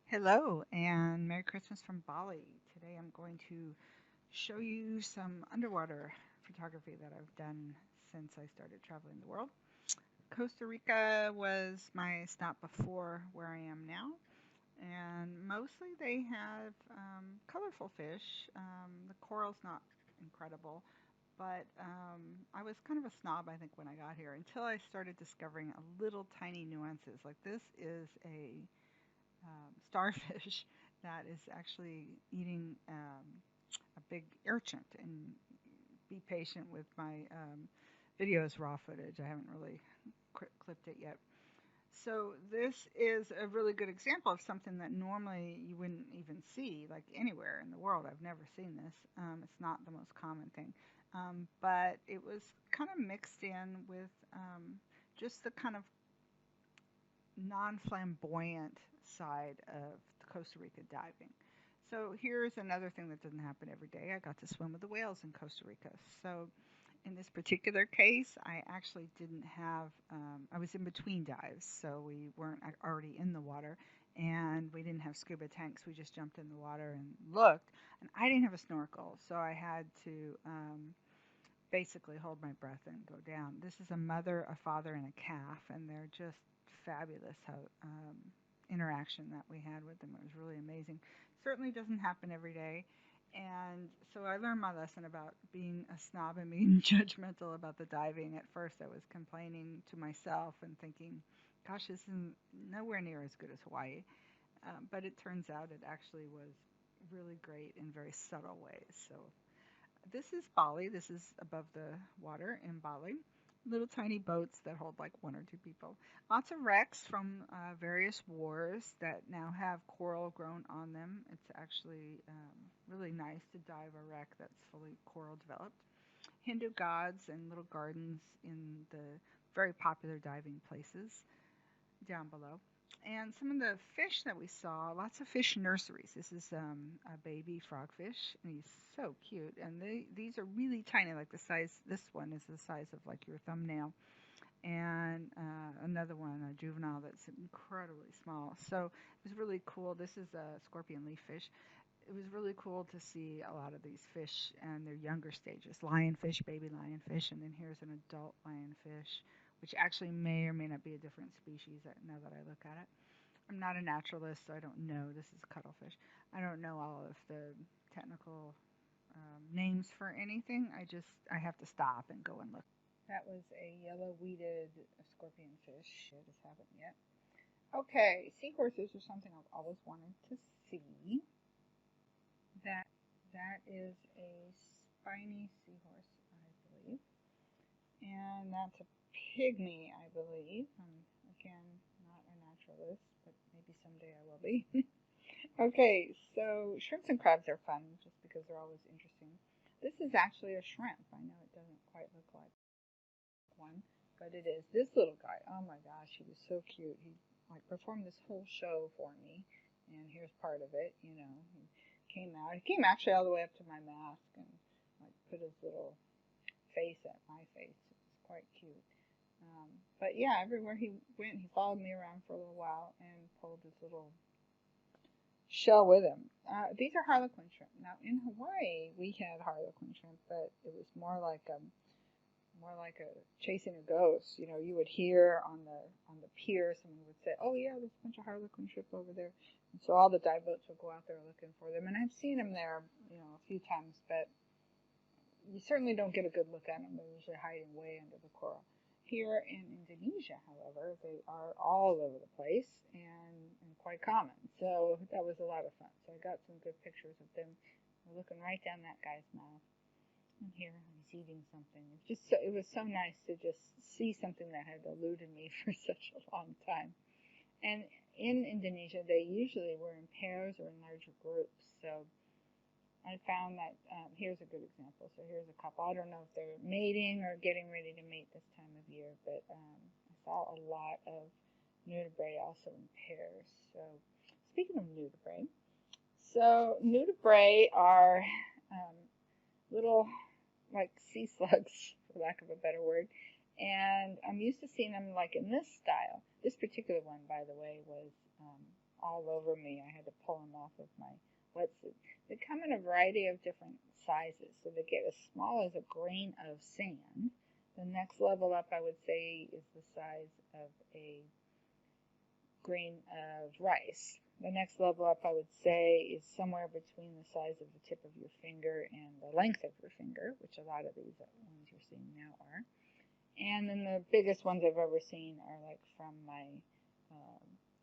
Hello and Merry Christmas from Bali. Today I'm going to show you some underwater photography that I've done since I started traveling the world. Costa Rica was my stop before where I am now, and mostly they have colorful fish. The coral's not incredible, but I was kind of a snob, I think, when I got here until I started discovering a little tiny nuances. Like this is a starfish that is actually eating a big urchin. And be patient with my video's raw footage. I haven't really clipped it yet. So this is a really good example of something that normally you wouldn't even see, like anywhere in the world. I've never seen this. It's not the most common thing, but it was kind of mixed in with just the kind of non-flamboyant side of the Costa Rica diving. So here's another thing that doesn't happen every day. I got to swim with the whales in Costa Rica. So in this particular case, I actually didn't have, I was in between dives, so we weren't already in the water and we didn't have scuba tanks. We just jumped in the water and looked. And I didn't have a snorkel, so I had to basically hold my breath and go down. This is a mother, a father, and a calf, and they're just fabulous. How interaction that we had with them, it was really amazing. Certainly doesn't happen every day, and so I learned my lesson about being a snob and being judgmental about the diving. At first, I was complaining to myself and thinking, "Gosh, this is nowhere near as good as Hawaii." But it turns out it actually was really great in very subtle ways. So this is Bali. This is above the water in Bali. Little tiny boats that hold like one or two people. Lots of wrecks from various wars that now have coral grown on them. It's actually really nice to dive a wreck that's fully coral developed. Hindu gods and little gardens in the very popular diving places down below. And some of the fish that we saw, lots of fish nurseries. This is a baby frogfish, and he's so cute. And these are really tiny, like the size, this one is the size of like your thumbnail. And another one, a juvenile, that's incredibly small. So it was really cool. This is a scorpion leaf fish. It was really cool to see a lot of these fish and their younger stages. Lionfish, baby lionfish, and then here's an adult lionfish, which actually may or may not be a different species now that I look at it. I'm not a naturalist, so I don't know. This is cuttlefish. I don't know all of the technical names for anything. I have to stop and go and look. That was a yellow weeded scorpion fish. I just haven't yet. Okay, seahorses are something I've always wanted to see. That that is a spiny seahorse, I believe, and that's a pygmy, I believe. Again, not a naturalist, but maybe someday I will be. Okay, so shrimps and crabs are fun just because they're always interesting. This is actually a shrimp. I know it doesn't quite look like one, but it is. This little guy, oh my gosh, he was so cute. He like performed this whole show for me, and here's part of it. He came out. He came actually all the way up to my mask and like put his little face at my face. It was quite cute. But yeah, everywhere he went, he followed me around for a little while and pulled his little shell with him. These are harlequin shrimp. Now in Hawaii, we had harlequin shrimp, but it was more like a chasing a ghost. You would hear on the pier someone would say, "Oh yeah, there's a bunch of harlequin shrimp over there," and so all the dive boats would go out there looking for them. And I've seen them there, a few times, but you certainly don't get a good look at them. They're usually hiding way under the coral. Here in Indonesia, however, they are all over the place and quite common. So that was a lot of fun. So I got some good pictures of them. We're looking right down that guy's mouth. And here he's eating something. It was so nice to just see something that had eluded me for such a long time. And in Indonesia, they usually were in pairs or in larger groups. So I found that here's a good example. So here's a couple. I don't know if they're mating or getting ready to mate this time of year, but I saw a lot of nudibranch also in pairs. So speaking of nudibranch, so nudibranch are little like sea slugs, for lack of a better word. And I'm used to seeing them like in this style. This particular one, by the way, was all over me. I had to pull them off of my wetsuit. They come in a variety of different sizes. So they get as small as a grain of sand. The next level up, I would say, is the size of a grain of rice. The next level up, I would say, is somewhere between the size of the tip of your finger and the length of your finger, which a lot of these ones you're seeing now are. And then the biggest ones I've ever seen are like from my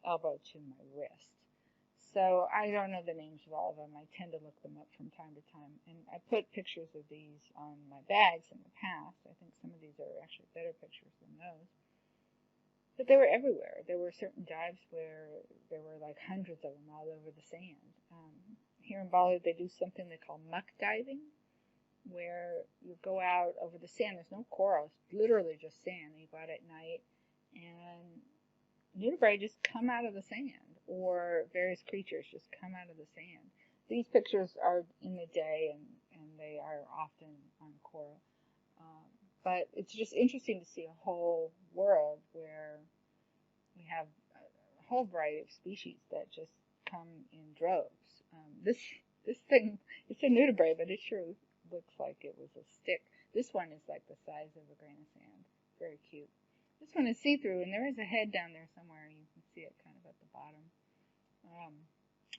elbow to my wrist. So I don't know the names of all of them. I tend to look them up from time to time. And I put pictures of these on my bags in the past. I think some of these are actually better pictures than those. But they were everywhere. There were certain dives where there were like hundreds of them all over the sand. Here in Bali, they do something they call muck diving, where you go out over the sand. There's no coral. It's literally just sand. You go out at night, and nudibranch just come out of the sand, or various creatures just come out of the sand. These pictures are in the day, and they are often on coral. But it's just interesting to see a whole world where we have a whole variety of species that just come in droves. This thing, it's a nudibranch, but it sure looks like it was a stick. This one is like the size of a grain of sand. Very cute. This one is see-through, and there is a head down there somewhere. You can see it kind of at the bottom.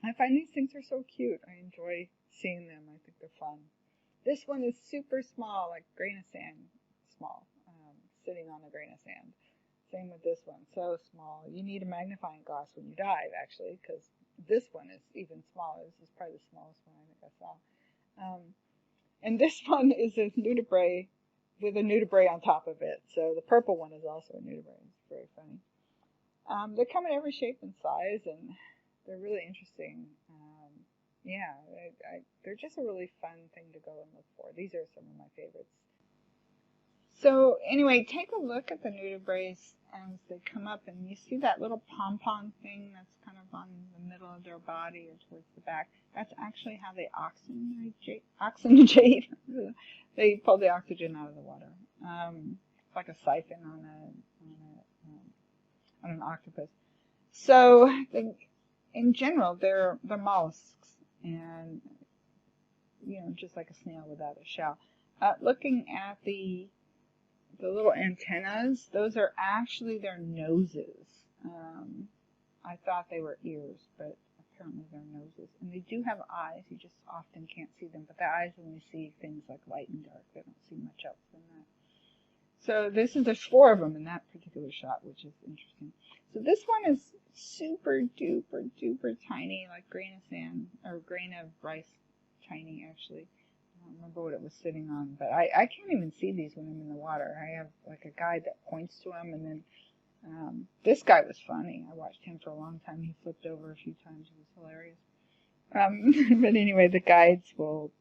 I find these things are so cute. I enjoy seeing them. I think they're fun. This one is super small, like grain of sand small, sitting on a grain of sand. Same with this one, so small. You need a magnifying glass when you dive, actually, because this one is even smaller. This is probably the smallest one I think I saw. And this one is a nudibranch with a nudibranch on top of it. So the purple one is also a nudibranch. It's very funny. They come in every shape and size, and they're really interesting. Yeah, they're just a really fun thing to go and look for. These are some of my favorites. So anyway, take a look at the nudibranchs as they come up, and you see that little pom-pom thing that's kind of on the middle of their body or towards the back. That's actually how they oxygenate. They pull the oxygen out of the water. It's like a siphon on an octopus. So in general, they're mollusks, and just like a snail without a shell. Looking at the little antennas, those are actually their noses. I thought they were ears, but apparently they're noses. And they do have eyes. You just often can't see them, but the eyes only see things like light and dark. They don't see much else than that. So there's 4 of them in that particular shot, which is interesting. So this one is super duper duper tiny, like grain of sand, or grain of rice tiny, actually. I don't remember what it was sitting on, but I can't even see these when I'm in the water. I have like a guide that points to them, and then this guy was funny. I watched him for a long time. He flipped over a few times. It was hilarious. But anyway, the guides will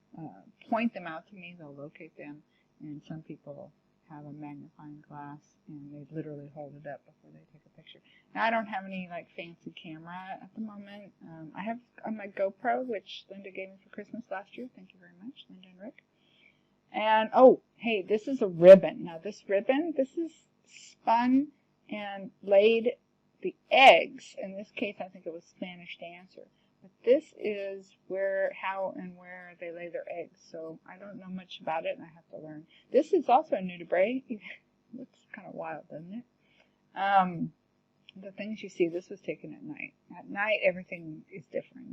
point them out to me. They'll locate them, and some people have a magnifying glass, and they literally hold it up before they take a picture. Now, I don't have any like fancy camera at the moment. I have on my GoPro, which Linda gave me for Christmas last year. Thank you very much, Linda and Rick. And oh, hey, this is a ribbon. Now, this ribbon, this is spun and laid the eggs. In this case, I think it was Spanish dancer. But this is how and where they lay their eggs. So I don't know much about it, and I have to learn. This is also a nudibranch. Looks kind of wild, doesn't it? The things you see, this was taken at night. At night, everything is different,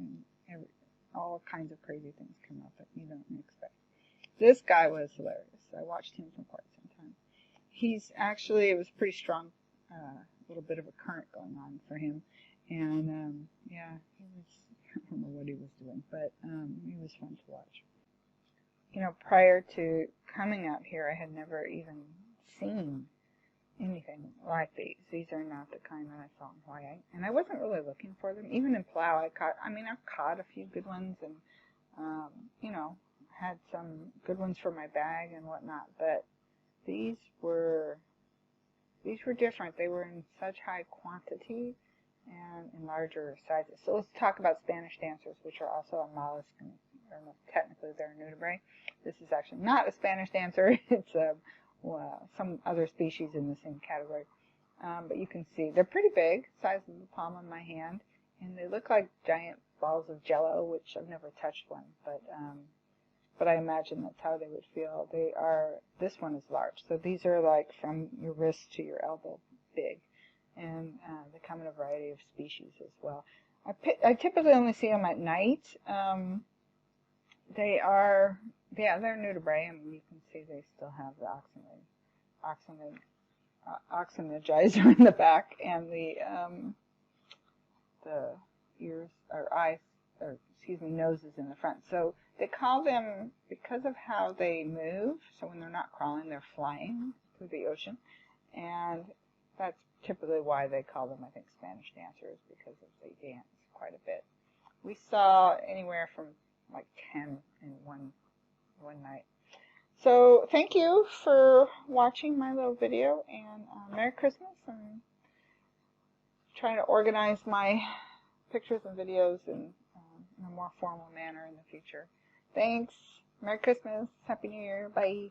and all kinds of crazy things come up that you don't expect. This guy was hilarious. I watched him for quite some time. It was pretty strong, little bit of a current going on for him. And, yeah, I don't know what he was doing, but he was fun to watch. Prior to coming out here, I had never even seen anything like these. These are not the kind that I saw in Hawaii. And I wasn't really looking for them. Even in Palau, I've caught a few good ones, and, had some good ones for my bag and whatnot, but these were different. They were in such high quantity and in larger sizes. So let's talk about Spanish dancers, which are also a mollusk, and technically they're a nudibranch. This is actually not a Spanish dancer. It's some other species in the same category. But you can see they're pretty big, size of the palm of my hand, and they look like giant balls of jello, which I've never touched one, but I imagine that's how they would feel. This one is large, so these are like from your wrist to your elbow big, and they come in a variety of species as well. I typically only see them at night. They're nudibranch. You can see they still have the oxygen in the back, and the ears or eyes, or excuse me, noses in the front. So they call them, because of how they move, so when they're not crawling, they're flying through the ocean, and that's typically why they call them, I think, Spanish dancers, because they dance quite a bit. We saw anywhere from like 10 in one night. So thank you for watching my little video, and Merry Christmas. I'm trying to organize my pictures and videos in a more formal manner in the future. Thanks. Merry Christmas. Happy New Year. Bye.